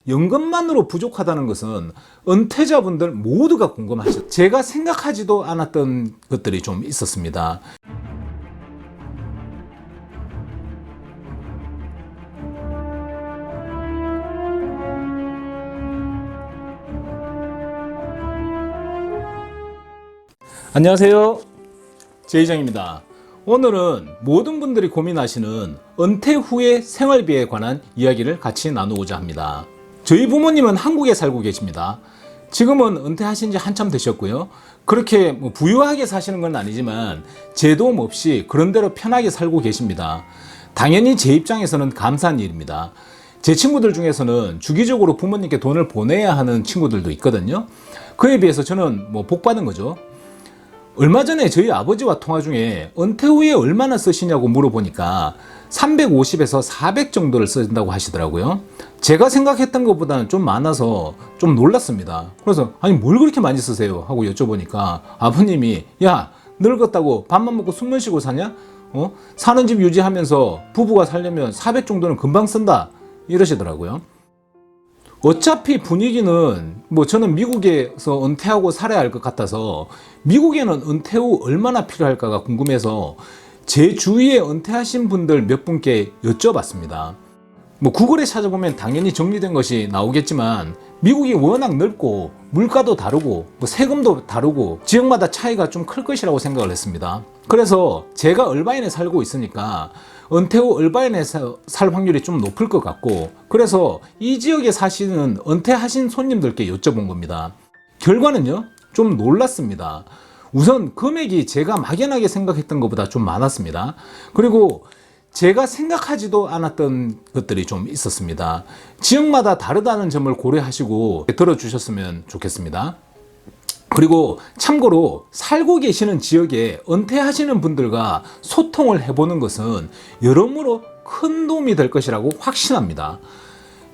연금만으로 부족하다는 것은 은퇴자분들 모두가 궁금하죠. 제가 생각하지도 않았던 것들이 좀 있었습니다. 안녕하세요, 제이정입니다. 오늘은 모든 분들이 고민하시는 은퇴 후의 생활비에 관한 이야기를 같이 나누고자 합니다. 저희 부모님은 한국에 살고 계십니다. 지금은 은퇴하신 지 한참 되셨고요. 그렇게 부유하게 사시는 건 아니지만 제 도움 없이 그런대로 편하게 살고 계십니다. 당연히 제 입장에서는 감사한 일입니다. 제 친구들 중에서는 주기적으로 부모님께 돈을 보내야 하는 친구들도 있거든요. 그에 비해서 저는 복 받은 거죠. 얼마 전에 저희 아버지와 통화 중에 은퇴 후에 얼마나 쓰시냐고 물어보니까 350에서 400 정도를 쓴다고 하시더라고요. 제가 생각했던 것보다는 좀 많아서 좀 놀랐습니다. 그래서 아니 뭘 그렇게 많이 쓰세요? 하고 여쭤보니까 아버님이 야 늙었다고 밥만 먹고 숨만 쉬고 사냐? 사는 집 유지하면서 부부가 살려면 400 정도는 금방 쓴다 이러시더라고요. 어차피 분위기는 저는 미국에서 은퇴하고 살아야 할 것 같아서 미국에는 은퇴 후 얼마나 필요할까가 궁금해서 제 주위에 은퇴하신 분들 몇 분께 여쭤봤습니다. 구글에 찾아보면 당연히 정리된 것이 나오겠지만 미국이 워낙 넓고 물가도 다르고 세금도 다르고 지역마다 차이가 좀 클 것이라고 생각을 했습니다. 그래서 제가 얼바인에 살고 있으니까 은퇴 후 얼바인에서 살 확률이 좀 높을 것 같고, 그래서 이 지역에 사시는 은퇴하신 손님들께 여쭤본 겁니다. 결과는요, 좀 놀랐습니다. 우선 금액이 제가 막연하게 생각했던 것보다 좀 많았습니다. 그리고 제가 생각하지도 않았던 것들이 좀 있었습니다. 지역마다 다르다는 점을 고려하시고 들어주셨으면 좋겠습니다. 그리고 참고로 살고 계시는 지역에 은퇴하시는 분들과 소통을 해보는 것은 여러모로 큰 도움이 될 것이라고 확신합니다.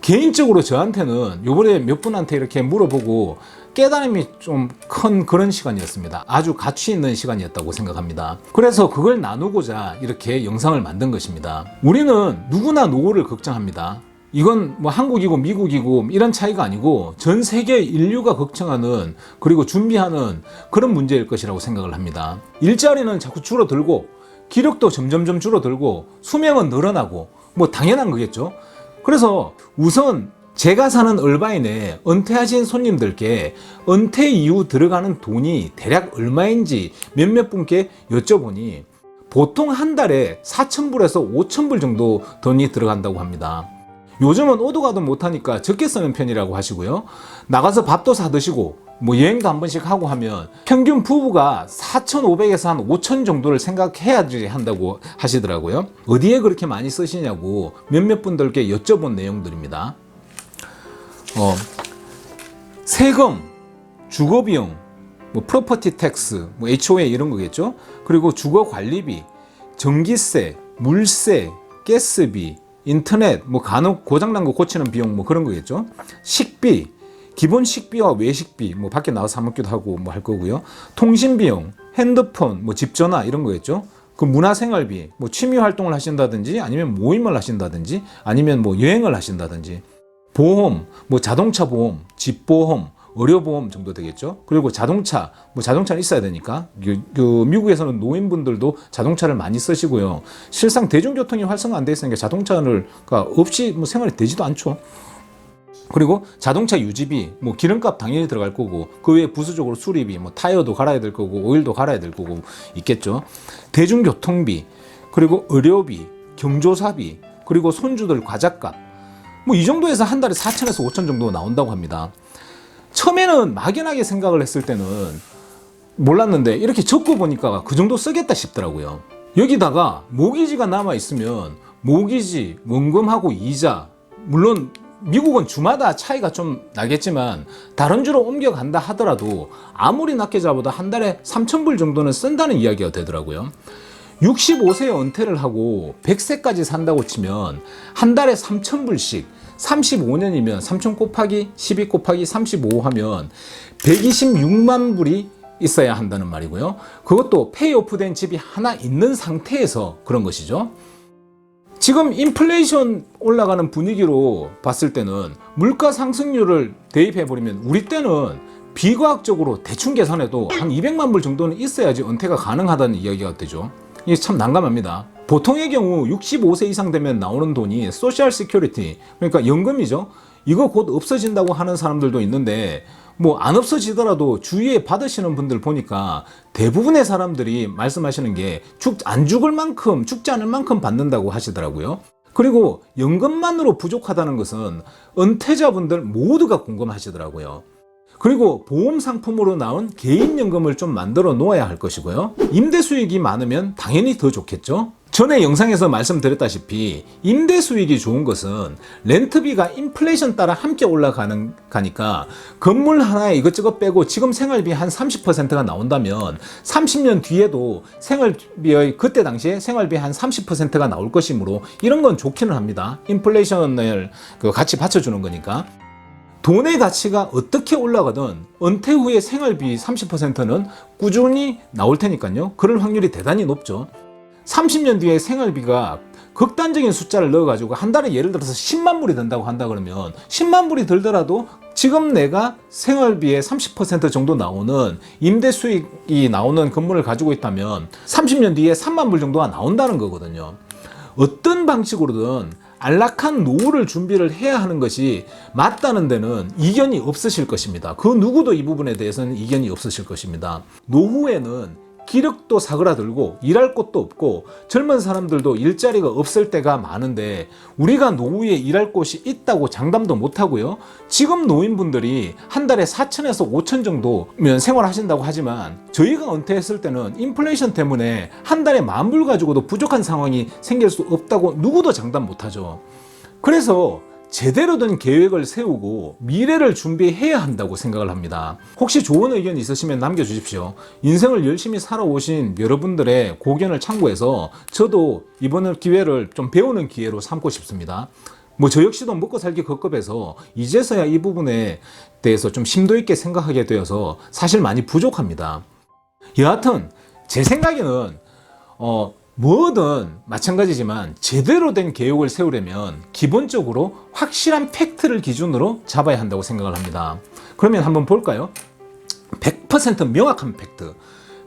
개인적으로 저한테는 요번에 몇 분한테 이렇게 물어보고 깨달음이 좀 큰 그런 시간이었습니다. 아주 가치 있는 시간이었다고 생각합니다. 그래서 그걸 나누고자 이렇게 영상을 만든 것입니다. 우리는 누구나 노후를 걱정합니다. 이건 한국이고 미국이고 이런 차이가 아니고 전 세계 인류가 걱정하는 그리고 준비하는 그런 문제일 것이라고 생각을 합니다. 일자리는 자꾸 줄어들고 기력도 점점점 줄어들고 수명은 늘어나고 당연한 거겠죠. 그래서 우선 제가 사는 얼바인에 은퇴하신 손님들께 은퇴 이후 들어가는 돈이 대략 얼마인지 몇몇 분께 여쭤보니 보통 한 달에 4,000불에서 5,000불 정도 돈이 들어간다고 합니다. 요즘은 오도 가도 못하니까 적게 쓰는 편이라고 하시고요. 나가서 밥도 사 드시고 여행도 한 번씩 하고 하면 평균 부부가 4,500에서 한 5,000 정도를 생각해야지 한다고 하시더라고요. 어디에 그렇게 많이 쓰시냐고 몇몇 분들께 여쭤본 내용들입니다. 세금, 주거비용, 프로퍼티 텍스, HOA 이런 거겠죠. 그리고 주거관리비, 전기세, 물세, 가스비, 인터넷, 간혹 고장난 거 고치는 비용 그런 거겠죠. 식비, 기본 식비와 외식비, 밖에 나가서 사 먹기도 하고 할 거고요. 통신비용, 핸드폰, 집전화 이런 거겠죠. 그 문화생활비, 취미 활동을 하신다든지 아니면 모임을 하신다든지 아니면 여행을 하신다든지, 보험, 자동차 보험, 집보험, 의료보험 정도 되겠죠. 그리고 자동차, 자동차는 있어야 되니까 미국에서는 노인분들도 자동차를 많이 쓰시고요. 실상 대중교통이 활성화 안 돼 있으니까 자동차가 없이 생활이 되지도 않죠. 그리고 자동차 유지비, 기름값 당연히 들어갈 거고 그 외에 부수적으로 수리비, 타이어도 갈아야 될 거고 오일도 갈아야 될 거고 있겠죠. 대중교통비, 그리고 의료비, 경조사비, 그리고 손주들 과자값, 이 정도에서 한 달에 4,000에서 5,000 정도 나온다고 합니다. 처음에는 막연하게 생각을 했을 때는 몰랐는데 이렇게 적고 보니까 그 정도 쓰겠다 싶더라고요. 여기다가 모기지가 남아 있으면 모기지, 원금하고 이자, 물론 미국은 주마다 차이가 좀 나겠지만 다른 주로 옮겨간다 하더라도 아무리 낮게 잡아도 한 달에 3,000불 정도는 쓴다는 이야기가 되더라고요. 65세에 은퇴를 하고 100세까지 산다고 치면 한 달에 3,000불씩 35년이면 3,000 곱하기 12 곱하기 35 하면 126만 불이 있어야 한다는 말이고요. 그것도 페이오프된 집이 하나 있는 상태에서 그런 것이죠. 지금 인플레이션 올라가는 분위기로 봤을 때는 물가 상승률을 대입해버리면 우리 때는 비과학적으로 대충 계산해도 한 200만 불 정도는 있어야지 은퇴가 가능하다는 이야기가 되죠. 이게 참 난감합니다. 보통의 경우 65세 이상 되면 나오는 돈이 소셜 시큐리티, 그러니까 연금이죠. 이거 곧 없어진다고 하는 사람들도 있는데 뭐 안 없어지더라도 주위에 받으시는 분들 보니까 대부분의 사람들이 말씀하시는 게 안 죽을 만큼, 죽지 않을 만큼 받는다고 하시더라고요. 그리고 연금만으로 부족하다는 것은 은퇴자분들 모두가 공감하시더라고요. 그리고 보험 상품으로 나온 개인연금을 좀 만들어 놓아야 할 것이고요. 임대 수익이 많으면 당연히 더 좋겠죠. 전에 영상에서 말씀드렸다시피 임대 수익이 좋은 것은 렌트비가 인플레이션 따라 함께 올라가니까 건물 하나에 이것저것 빼고 지금 생활비 한 30%가 나온다면 30년 뒤에도 생활비의 그때 당시에 생활비 한 30%가 나올 것이므로 이런 건 좋기는 합니다. 인플레이션을 같이 받쳐주는 거니까. 돈의 가치가 어떻게 올라가든 은퇴 후에 생활비 30%는 꾸준히 나올 테니까요. 그럴 확률이 대단히 높죠. 30년 뒤에 생활비가 극단적인 숫자를 넣어가지고 한 달에 예를 들어서 10만 불이 든다고 한다 그러면 10만 불이 들더라도 지금 내가 생활비의 30% 정도 나오는 임대 수익이 나오는 건물을 가지고 있다면 30년 뒤에 3만 불 정도가 나온다는 거거든요. 어떤 방식으로든 안락한 노후를 준비를 해야 하는 것이 맞다는 데는 이견이 없으실 것입니다. 그 누구도 이 부분에 대해서는 이견이 없으실 것입니다. 노후에는 기력도 사그라들고 일할 곳도 없고 젊은 사람들도 일자리가 없을 때가 많은데 우리가 노후에 일할 곳이 있다고 장담도 못하고요. 지금 노인분들이 한 달에 4천에서 5천 정도면 생활하신다고 하지만 저희가 은퇴했을 때는 인플레이션 때문에 한 달에 10,000불 가지고도 부족한 상황이 생길 수 없다고 누구도 장담 못하죠. 그래서 제대로 된 계획을 세우고 미래를 준비해야 한다고 생각을 합니다. 혹시 좋은 의견 있으시면 남겨주십시오. 인생을 열심히 살아오신 여러분들의 고견을 참고해서 저도 이번 기회를 좀 배우는 기회로 삼고 싶습니다. 뭐 저 역시도 먹고 살기 급급해서 이제서야 이 부분에 대해서 좀 심도 있게 생각하게 되어서 사실 많이 부족합니다. 여하튼 제 생각에는 뭐든 마찬가지지만 제대로 된 계획을 세우려면 기본적으로 확실한 팩트를 기준으로 잡아야 한다고 생각을 합니다. 그러면 한번 볼까요? 100% 명확한 팩트,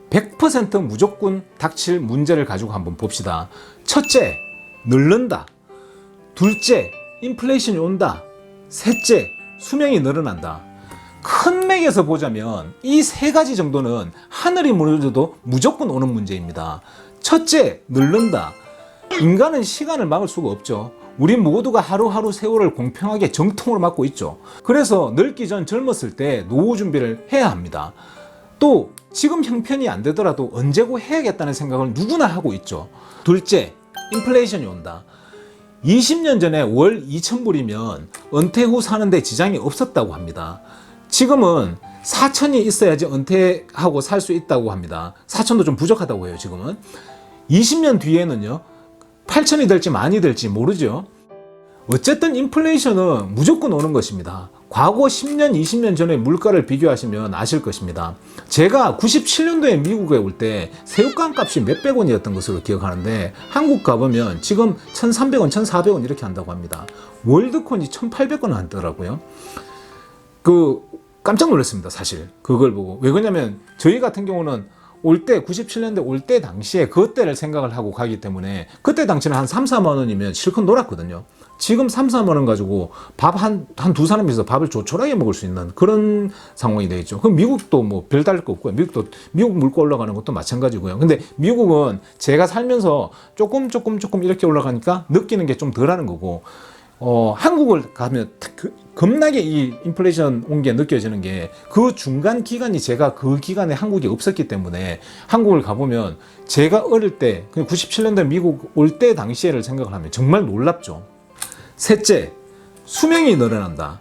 100% 무조건 닥칠 문제를 가지고 한번 봅시다. 첫째, 늙는다. 둘째, 인플레이션이 온다. 셋째, 수명이 늘어난다. 큰 맥에서 보자면 이 세 가지 정도는 하늘이 무너져도 무조건 오는 문제입니다. 첫째, 늙는다. 인간은 시간을 막을 수가 없죠. 우리 모두가 하루하루 세월을 공평하게 정통으로 맞고 있죠. 그래서 늙기 전 젊었을 때 노후 준비를 해야 합니다. 또 지금 형편이 안 되더라도 언제고 해야겠다는 생각을 누구나 하고 있죠. 둘째, 인플레이션이 온다. 20년 전에 월 2,000불이면 은퇴 후 사는데 지장이 없었다고 합니다. 지금은 4천이 있어야지 은퇴하고 살 수 있다고 합니다. 4천도 좀 부족하다고 해요, 지금은. 20년 뒤에는요, 8천이 될지 많이 될지 모르죠. 어쨌든 인플레이션은 무조건 오는 것입니다. 과거 10년, 20년 전의 물가를 비교하시면 아실 것입니다. 제가 97년도에 미국에 올 때 새우깡 값이 몇백 원이었던 것으로 기억하는데 한국 가보면 지금 1,300원, 1,400원 이렇게 한다고 합니다. 월드콘이 1,800원 하더라고요. 깜짝 놀랐습니다, 사실. 그걸 보고. 왜 그러냐면 저희 같은 경우는 97년대 올 때 당시에 그때를 생각을 하고 가기 때문에 그때 당시는 한 3, 4만 원이면 실컷 놀았거든요. 지금 3, 4만 원 가지고 밥 한 두 사람이서 밥을 조촐하게 먹을 수 있는 그런 상황이 되겠죠. 그럼 미국도 뭐 별다를 거 없고요. 미국 물가 올라가는 것도 마찬가지고요. 근데 미국은 제가 살면서 조금 이렇게 올라가니까 느끼는 게 좀 덜하는 거고, 한국을 가면 겁나게 이 인플레이션 온 게 느껴지는 게 그 중간 기간이 제가 그 기간에 한국에 없었기 때문에 한국을 가보면 제가 어릴 때 97년대 미국 올 때 당시에를 생각을 하면 정말 놀랍죠. 셋째, 수명이 늘어난다.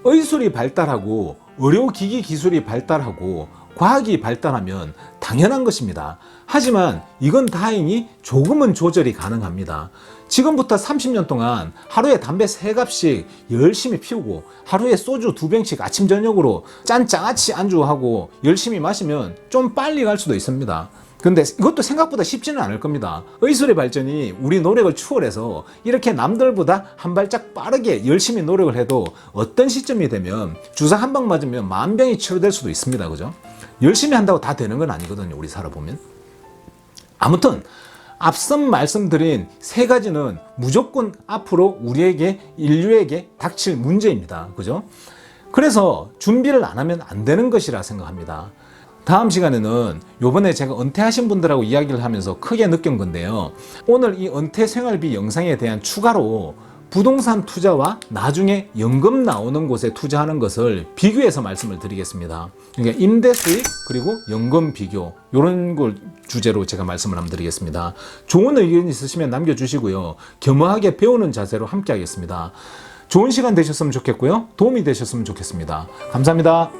의술이 발달하고 의료기기 기술이 발달하고 과학이 발달하면 당연한 것입니다. 하지만 이건 다행히 조금은 조절이 가능합니다. 지금부터 30년 동안 하루에 담배 3갑씩 열심히 피우고 하루에 소주 2병씩 아침 저녁으로 짠짜같이 안주하고 열심히 마시면 좀 빨리 갈 수도 있습니다. 근데 이것도 생각보다 쉽지는 않을 겁니다. 의술의 발전이 우리 노력을 추월해서 이렇게 남들보다 한 발짝 빠르게 열심히 노력을 해도 어떤 시점이 되면 주사 한 방 맞으면 만병이 치료될 수도 있습니다. 그죠? 열심히 한다고 다 되는 건 아니거든요. 우리 살아보면. 아무튼 앞선 말씀드린 세 가지는 무조건 앞으로 우리에게 인류에게 닥칠 문제입니다. 그죠? 그래서 준비를 안 하면 안 되는 것이라 생각합니다. 다음 시간에는 요번에 제가 은퇴하신 분들하고 이야기를 하면서 크게 느낀 건데요. 오늘 이 은퇴 생활비 영상에 대한 추가로 부동산 투자와 나중에 연금 나오는 곳에 투자하는 것을 비교해서 말씀을 드리겠습니다. 그러니까 임대 수익 그리고 연금 비교 이런 걸 주제로 제가 말씀을 한번 드리겠습니다. 좋은 의견 있으시면 남겨주시고요. 겸허하게 배우는 자세로 함께 하겠습니다. 좋은 시간 되셨으면 좋겠고요. 도움이 되셨으면 좋겠습니다. 감사합니다.